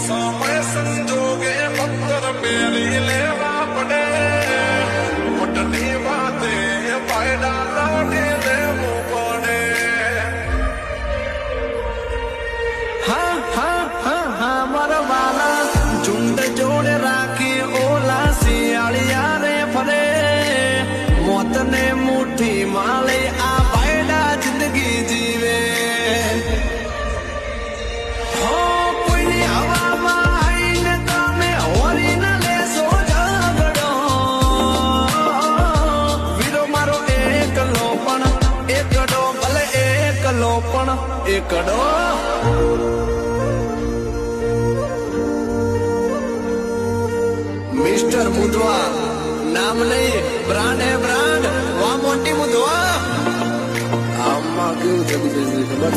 समय संजोगे पत्थर मेरी लेवा पड़े पटनी बातें पायदा लागे लेवो पड़े हाँ हाँ हाँ हाँ मारा वाला झुंड जोड़े राखी ओला शियालिया रे फरे मौत ने मुट्ठी माले आ पायदा जिंदगी जीवे એકડો મિસ્ટર મુદવા નામ નહીં બ્રાન્ડ હે બ્રાન્ડ વા મોટી મુદવા આમાં કેવું થતું ખબર